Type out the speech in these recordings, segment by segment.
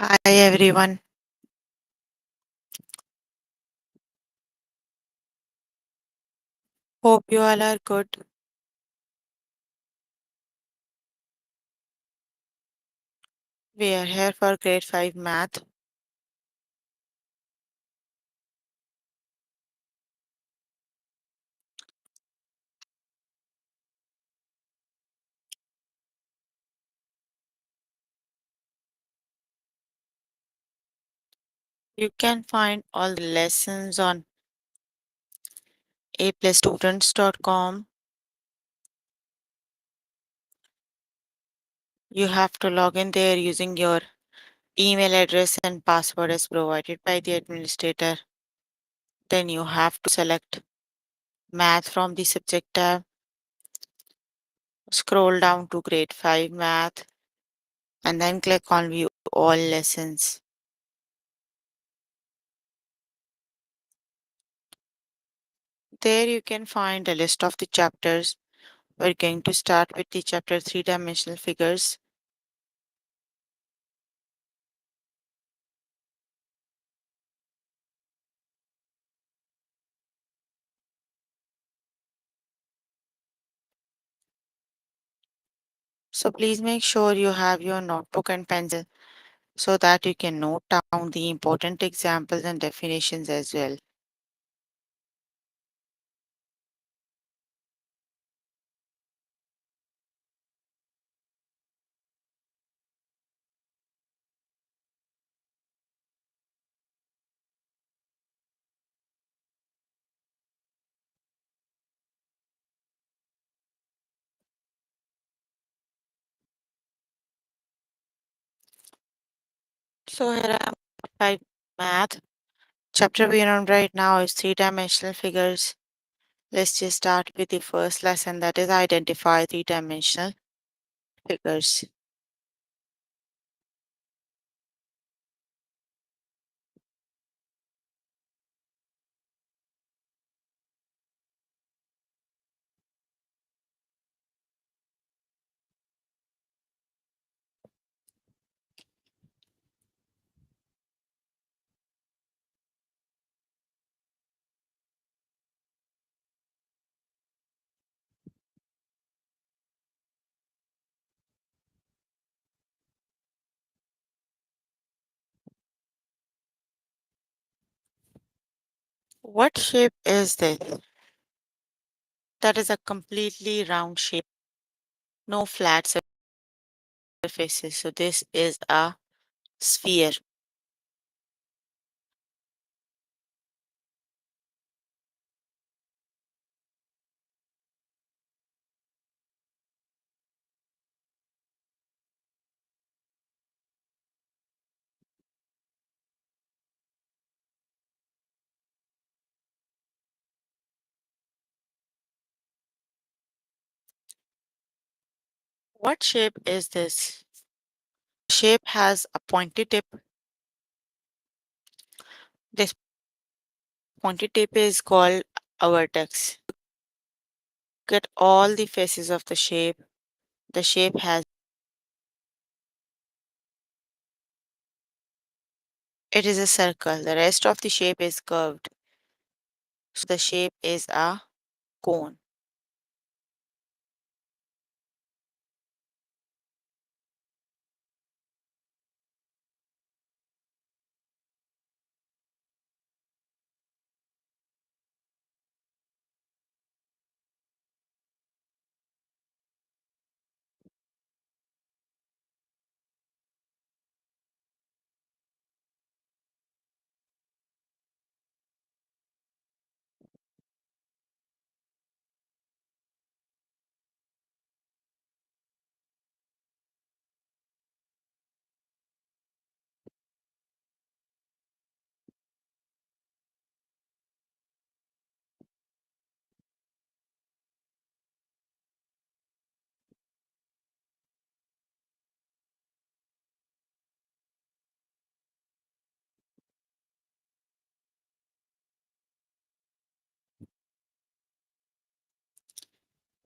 Hi everyone. Hope you all are good. We are here for grade 5 math. You can find all the lessons on aplusstudents.com. You have to log in there using your email address and password as provided by the administrator. Then you have to select math from the subject tab. Scroll down to grade 5 math and then click on view all lessons. There you can find a list of the chapters. We're going to start with the chapter three-dimensional figures. So please make sure you have your notebook and pencil so that you can note down the important examples and definitions as well. So here I am by math. Chapter we're on right now is three-dimensional figures. Let's just start with the first lesson, that is identify three-dimensional figures. What shape is this? That is a completely round shape, no flat surfaces. So this is a sphere. What shape is this? The shape has a pointy tip. This pointy tip is called a vertex. Look at all the faces of the shape. The shape has, it is a circle. The rest of the shape is curved. So the shape is a cone.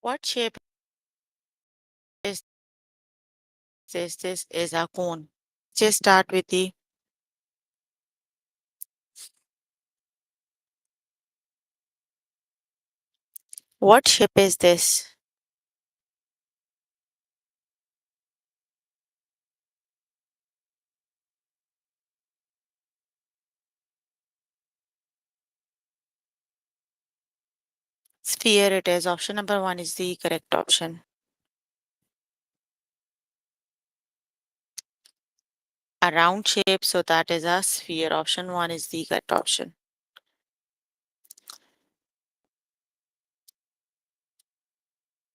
What shape is this? This is a cone. just start with the what shape is this? Sphere it is. Option number one is the correct option. A round shape, so that is a sphere. Option one is the correct option.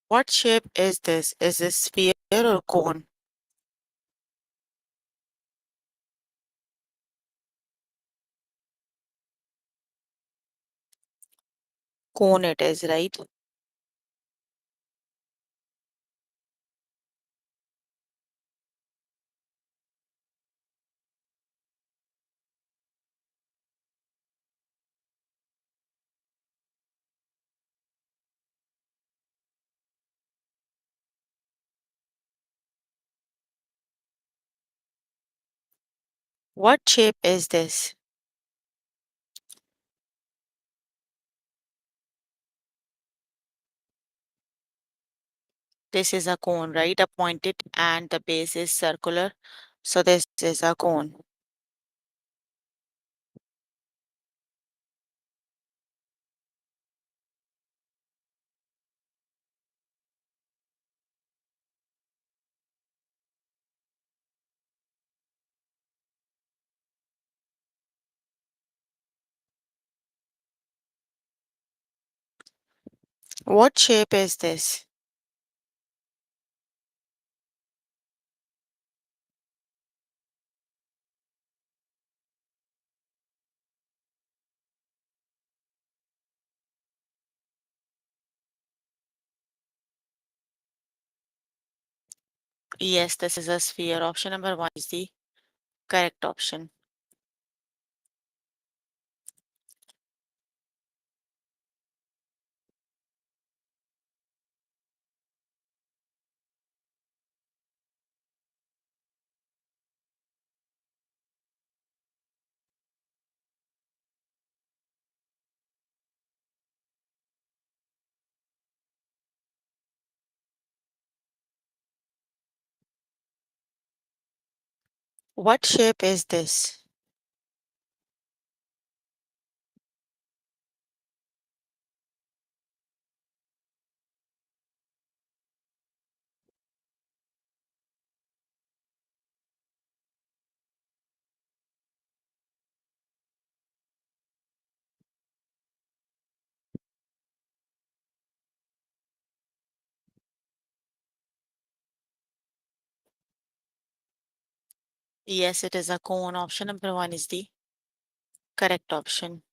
What shape is this? Is this sphere or cone? Cone it is, right? What shape is this? This is a cone, right? A pointed and the base is circular. So this is a cone. What shape is this? Yes, this is a sphere. Option number one is the correct option. What shape is this? Yes, it is a cone. Option number one is the correct option.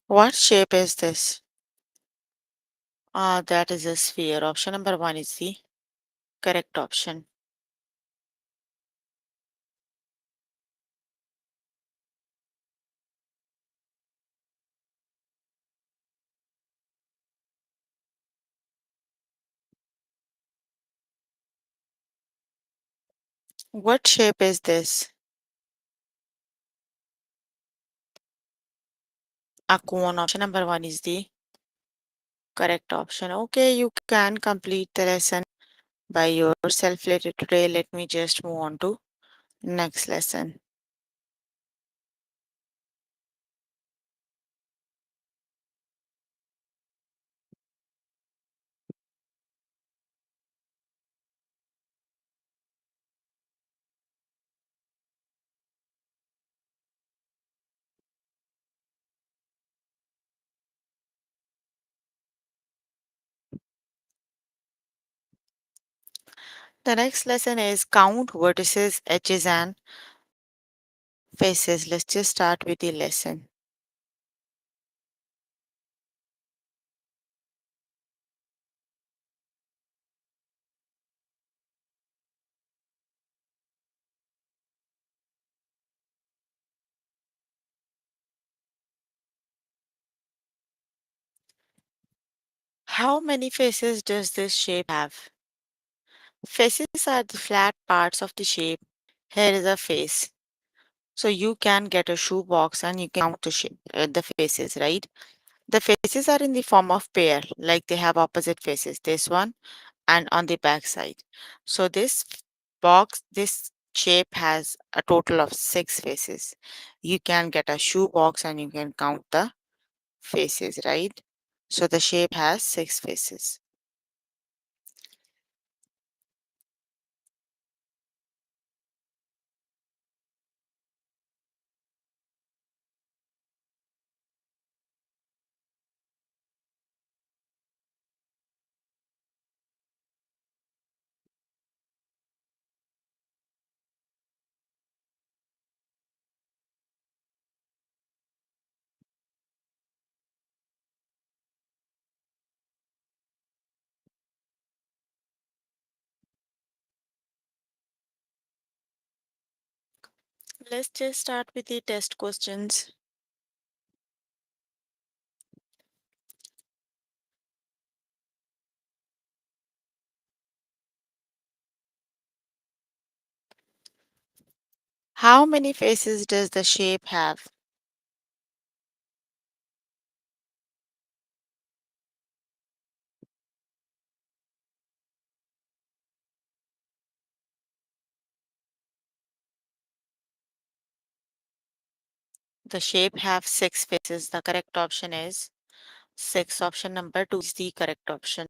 What shape is this? That is a sphere. Option number one is the correct option. What shape is this? A cone. Option number one is the correct option. Okay, you can complete the lesson by yourself later today. Let me just move on to next lesson. The next lesson is count vertices, edges, and faces. Let's just start with the lesson. How many faces does this shape have? Faces are the flat parts of the shape. Here is a face. So you can get a shoebox and you can count the faces, right? The faces are in the form of pair, like they have opposite faces, this one and on the back side. So this shape has a total of 6 faces. You can get a shoebox and you can count the faces, right? So the shape has 6 faces. Let's just start with the test questions. How many faces does the shape have? The shape have 6 faces. The correct option is 6. Option number 2 is the correct option.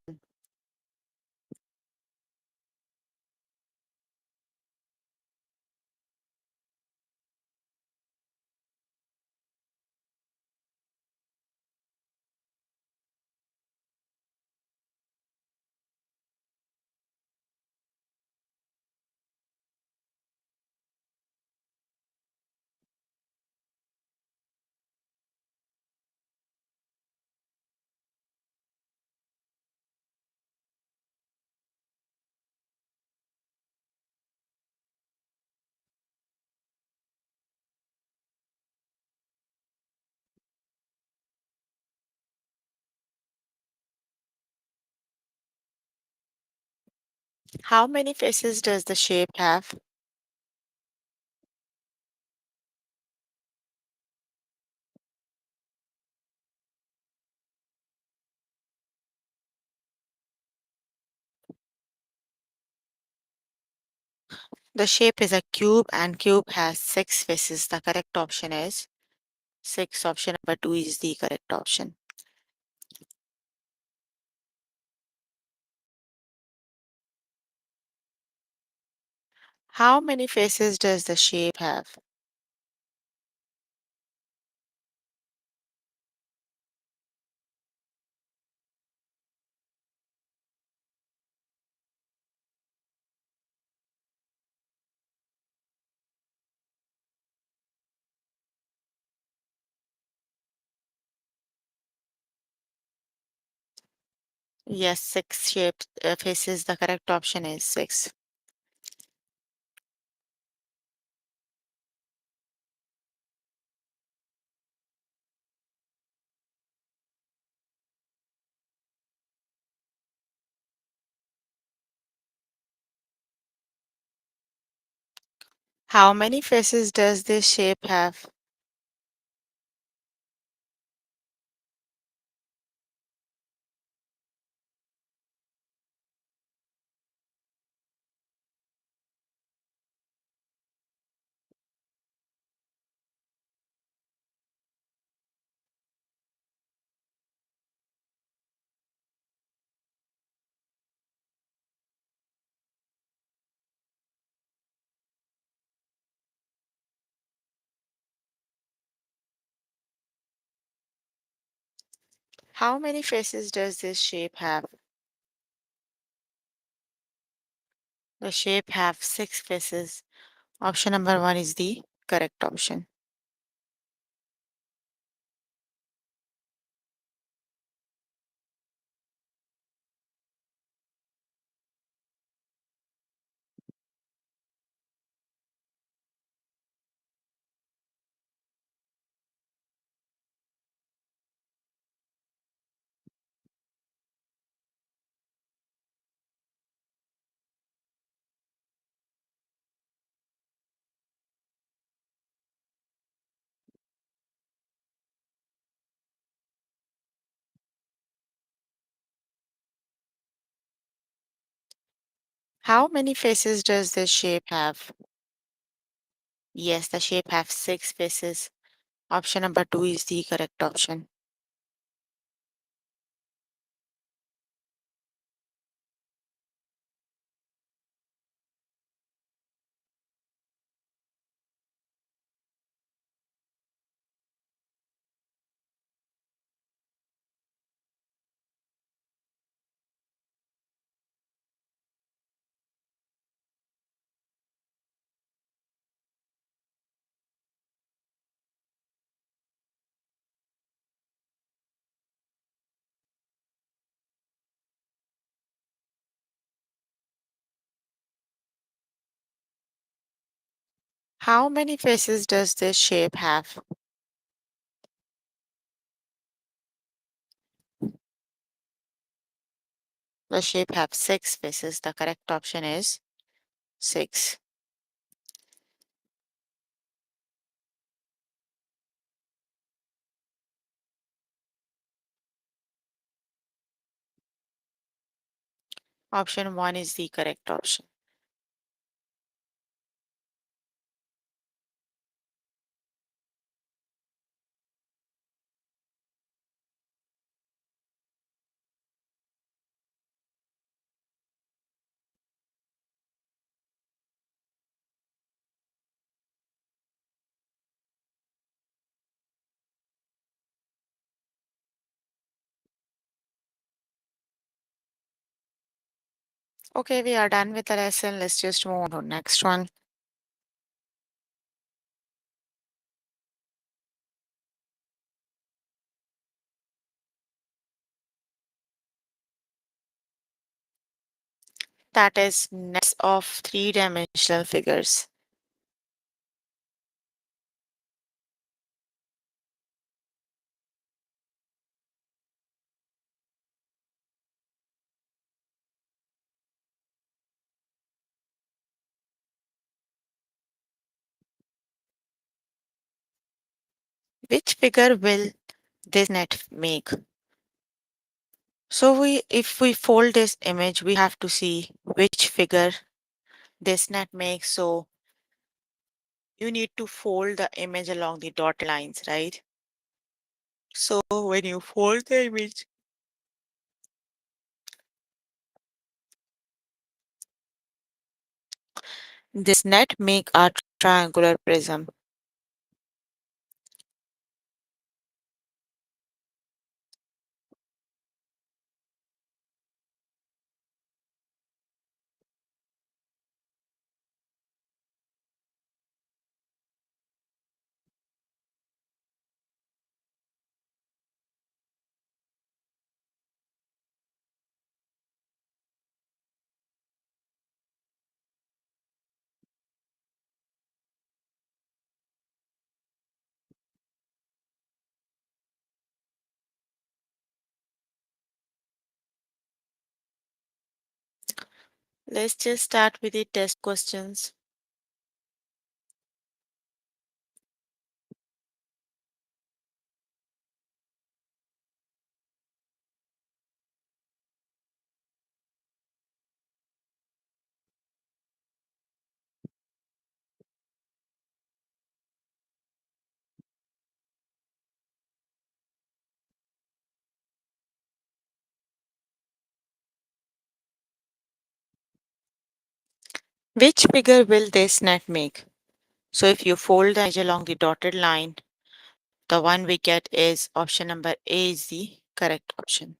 How many faces does the shape have? The shape is a cube and cube has 6 faces. The correct option is 6. Option number 2 is the correct option. How many faces does the shape have? Yes, 6 faces. The correct option is 6. How many faces does this shape have? How many faces does this shape have? The shape have six faces. Option number one is the correct option. How many faces does this shape have? Yes, the shape have six faces. Option number two is the correct option. How many faces does this shape have? The shape have six faces. The correct option is six. Option one is the correct option. Okay, we are done with the lesson. Let's just move on to next one. That is nets of three-dimensional figures. Which figure will this net make? So if we fold this image, we have to see which figure this net makes. So you need to fold the image along the dotted lines, right? So when you fold the image, this net make a triangular prism. Let's just start with the test questions. Which figure will this net make? So if you fold the edge along the dotted line, the one we get is option number A is the correct option.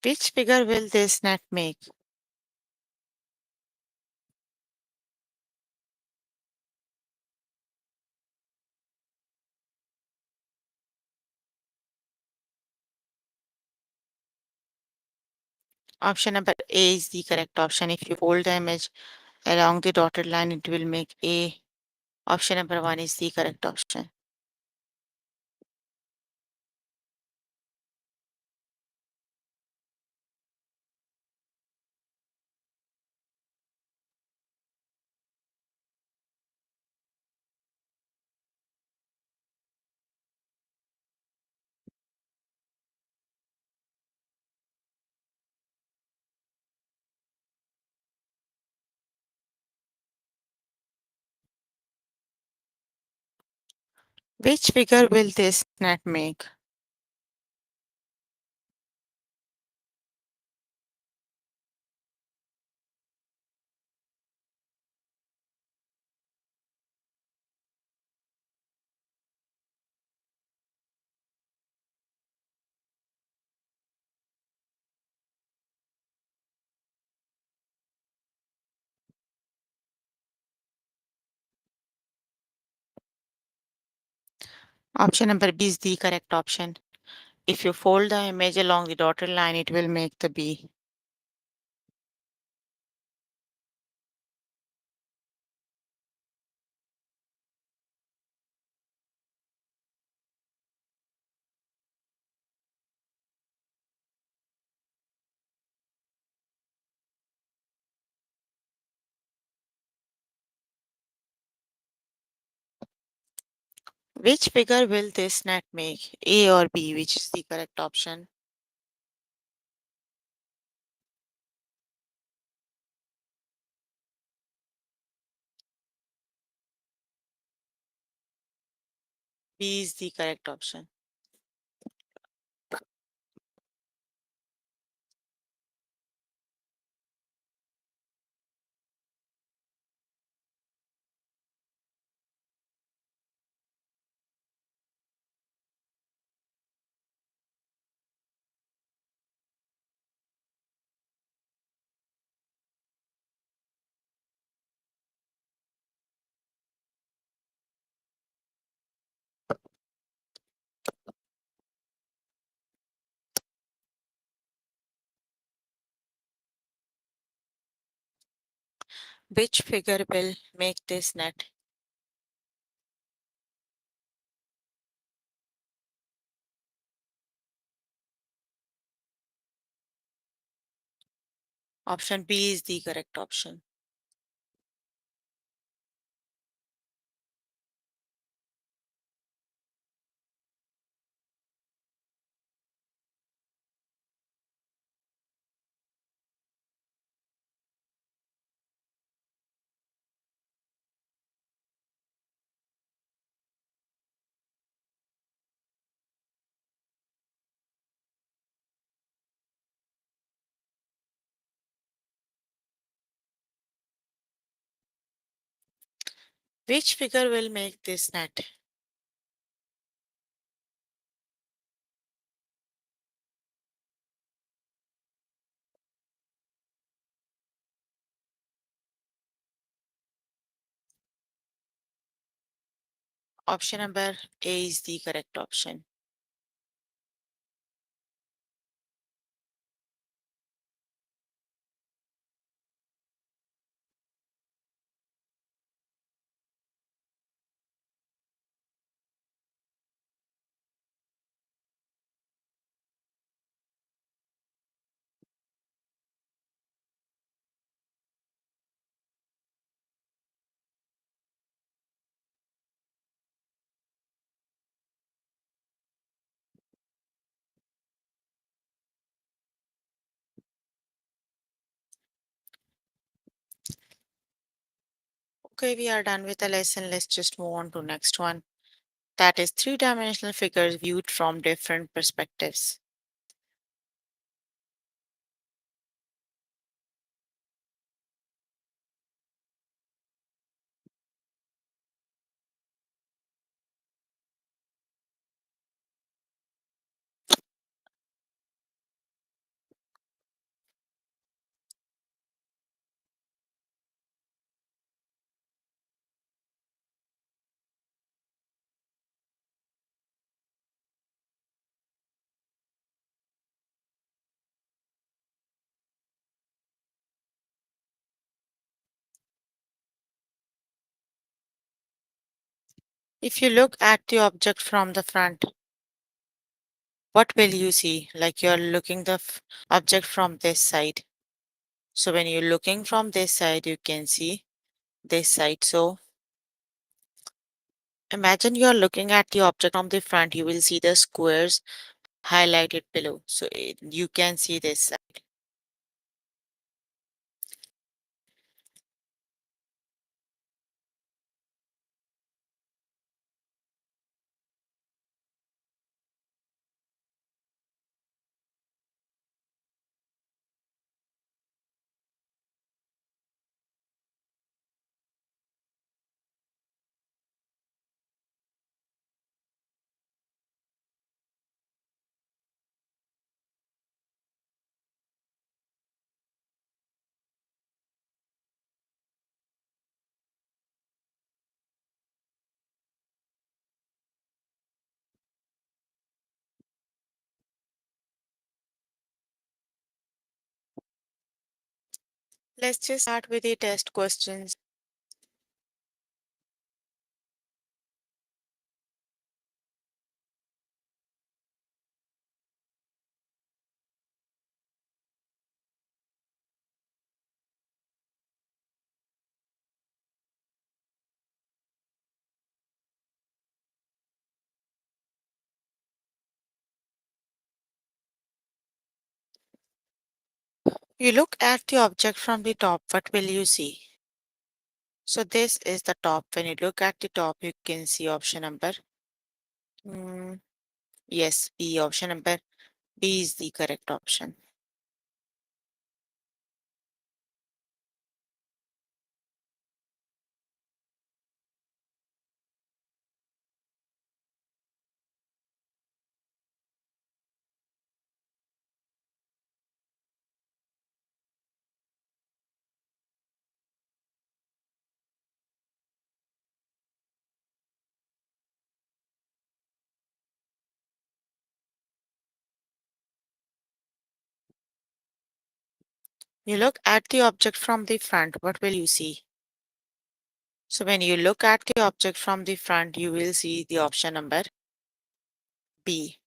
Which figure will this net make? Option number A is the correct option. If you fold the image along the dotted line, it will make A. Option number one is the correct option. Which figure will this net make? Option number B is the correct option. If you fold the image along the dotted line, it will make the B. Which figure will this net make? A or B? Which is the correct option? B is the correct option. Which figure will make this net? Option B is the correct option. Which figure will make this net? Option number A is the correct option. Okay, we are done with the lesson. Let's just move on to next one. That is three-dimensional figures viewed from different perspectives. If you look at the object from the front, what will you see? Like you're looking the object from this side. So when you're looking from this side, you can see this side. So imagine you're looking at the object from the front, you will see the squares highlighted below. So you can see this side. Let's just start with the test questions. You look at the object from the top, what will you see? So this is the top. When you look at the top, you can see option number. mm, yes, B. Option number B is the correct option. You look at the object from the front, what will you see? So when you look at the object from the front, you will see the option number B.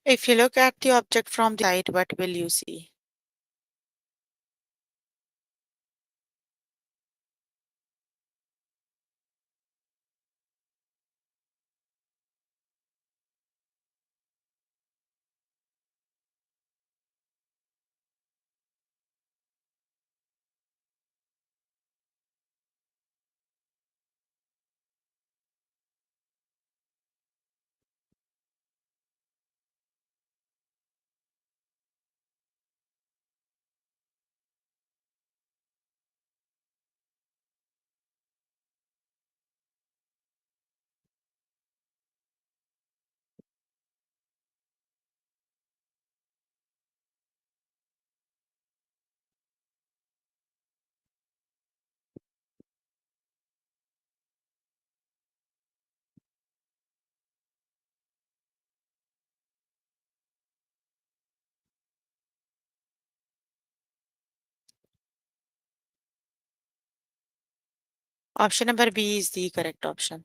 If you look at the object from the side, what will you see? Option number B is the correct option.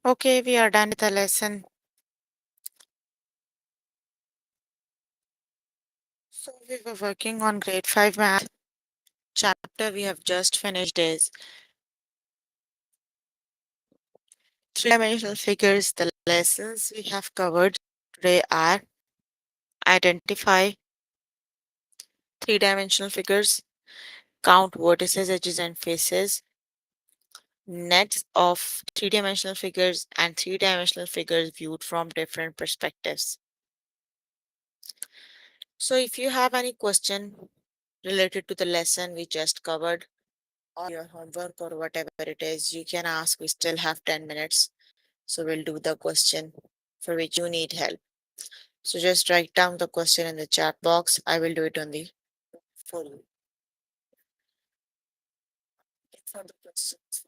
Okay, we are done with the lesson. So we were working on grade 5 math. Chapter we have just finished is three-dimensional figures. The lessons we have covered today are identify three-dimensional figures, count vertices, edges, and faces, nets of three-dimensional figures, and three-dimensional figures viewed from different perspectives. So if you have any question related to the lesson we just covered, or your homework or whatever it is, you can ask. We still have 10 minutes. So we'll do the question for which you need help. So just write down the question in the chat box. I will do it on the full. For the questions.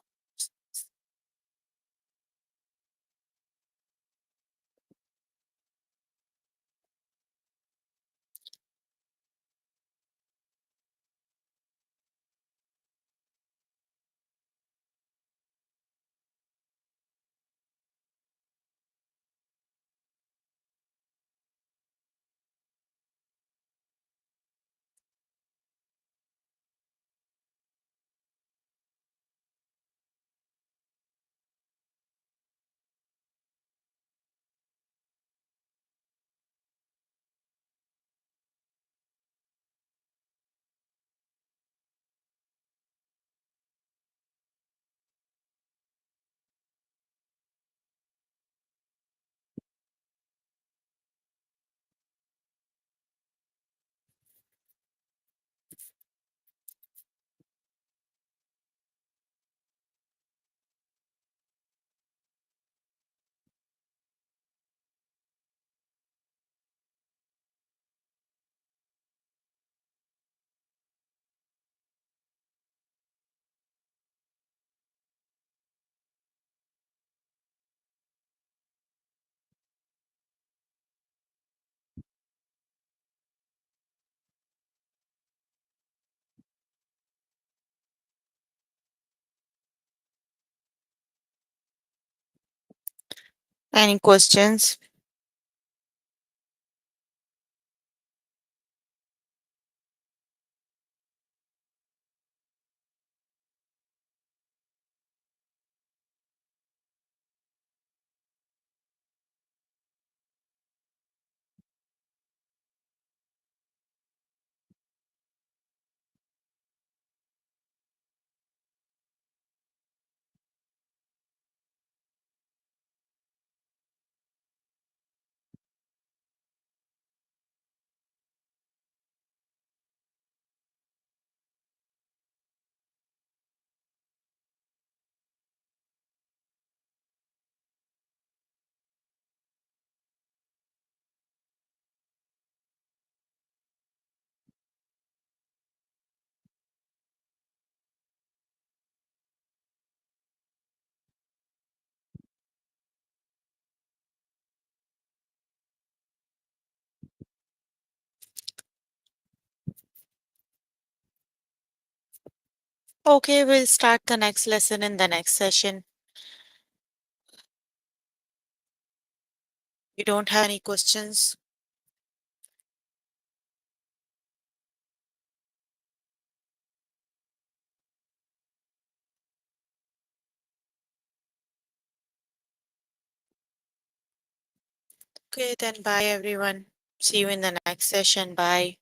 Any questions? Okay, we'll start the next lesson in the next session. You don't have any questions? Okay, then bye everyone. See you in the next session. Bye.